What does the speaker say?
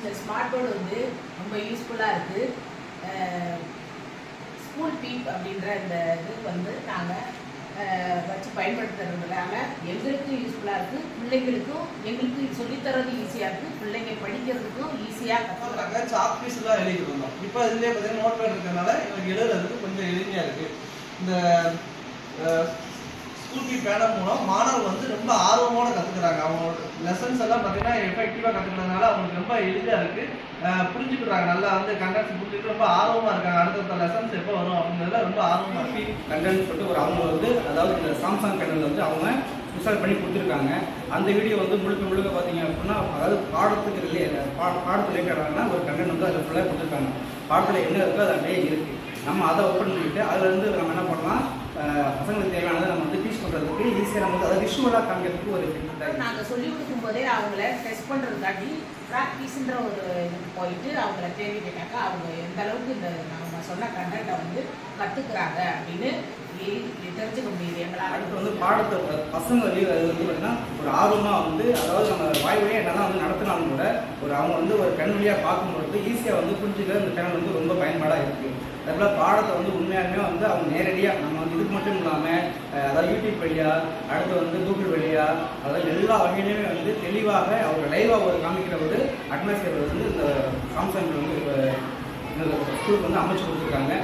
இந்த smart board வந்து ரொம்ப யூஸ்ஃபுல்லாக இருக்குது. ஸ்கூல் பீப் அப்படின்ற இந்த இது வந்து நாங்கள் வச்சு பயன்படுத்துறதுனால எங்களுக்கும் யூஸ்ஃபுல்லாக இருக்குது, பிள்ளைங்களுக்கும் எங்களுக்கு சொல்லித்தரது ஈஸியாக இருக்குது, பிள்ளைங்க படிக்கிறதுக்கும் ஈஸியாக கற்றுக்கிறாங்க. சாக் பீஸ்லாம் எழுதிட்டு இருந்தோம். இப்போ இதுலேயே பார்த்தீங்கன்னா நோட் பேட் இருக்கிறதுனால எங்களுக்கு எழுதுறதுக்கு கொஞ்சம் எளிமையாக இருக்குது. இந்த ஸ்கூல் பீப் பேனர் மூலம் மாணவர்கள் வந்து ரொம்ப ஆர்வமோட கற்றுக்குறாங்க. அவங்களோட லெசன்ஸ் எல்லாம் பார்த்தீங்கன்னா எஃபெக்டிவாக கற்றுக்கிறதுனால அவங்களுக்கு ரொம்ப எளிதாக இருக்குது. புரிஞ்சுக்கிறாங்க, நல்லா வந்து கண்டென்ட்ஸ் புரிஞ்சுட்டு ரொம்ப ஆர்வமாக இருக்காங்க. அடுத்த லெசன்ஸ் எப்போ வரும் அப்படிங்கிறதுல ரொம்ப ஆர்வமாக இருக்குது. கண்டென்ட் சொல்லிட்டு ஒரு அவங்க வந்து அதாவது இந்த சாம்சங் கண்டென்ட் வந்து அவங்க இன்ஸ்டால் பண்ணி கொடுத்துருக்காங்க. அந்த வீடியோ வந்து முழுக்க பார்த்தீங்க அப்படின்னா அதாவது பாடத்துக்கு ரிலேட்டடான ஒரு கண்டென்ட் வந்து அதில் ஃபுல்லாக கொடுத்துருக்காங்க. பாடத்தில் என்ன இருக்கோ அது அப்படியே இருக்குது. நம்ம அதை ஓப்பன் பண்ணிவிட்டு அதுலேருந்து நம்ம என்ன பண்ணலாம், பசங்களுக்கு தேவையானதை நம்ம வந்து டீச் பண்ணுறதுக்கு ஈஸியாக நம்ம வந்து அதை விஷுவலாக காமிக்கிறதுக்கு ஒரு நாங்கள் சொல்லிக் கொடுக்கும் போதே அவங்கள டெஸ்ட் பண்ணுறதுக்காட்டி ப்ராக்டிஸ்ன்ற ஒரு இதுக்கு போயிட்டு அவங்கள கேள்வி கேட்டாக்கா அவங்க எந்த அளவுக்கு இந்த நம்ம சொன்ன கண்டென்ட்டை வந்து கற்றுக்குறாங்க அப்படின்னு தெரிஞ்சுக்க முடியுது எங்களால். அடுத்து வந்து பாடத்தை பசங்க அது வந்து பார்த்தீங்கன்னா ஒரு ஆர்வமாக வந்து அதாவது நம்ம வாய் வழியாக என்னதான் வந்து நடத்தினாலும் கூட ஒரு அவங்க வந்து ஒரு கண் வழியாக பார்க்கும்பொழுது ஈஸியாக வந்து புரிஞ்சுக்க இந்த சேனல் வந்து ரொம்ப பயன்பாடாக இருக்குது. அதேபோல் பாடத்தை வந்து உண்மையாலுமே வந்து அவங்க நேரடியாக நம்ம வந்து இதுக்கு மட்டும் இல்லாமல் அதாவது யூடியூப் வழியாக அடுத்து வந்து கூகுள் வழியாக அதாவது எல்லா வகையிலையுமே வந்து தெளிவாக அவங்க லைவாக ஒரு காமிக்கிற ஒரு அட்மாஸ்பியர் வந்து இந்த சாம்சங் வந்து ஸ்கூலுக்கு வந்து அமைச்சு கொடுத்துருக்காங்க.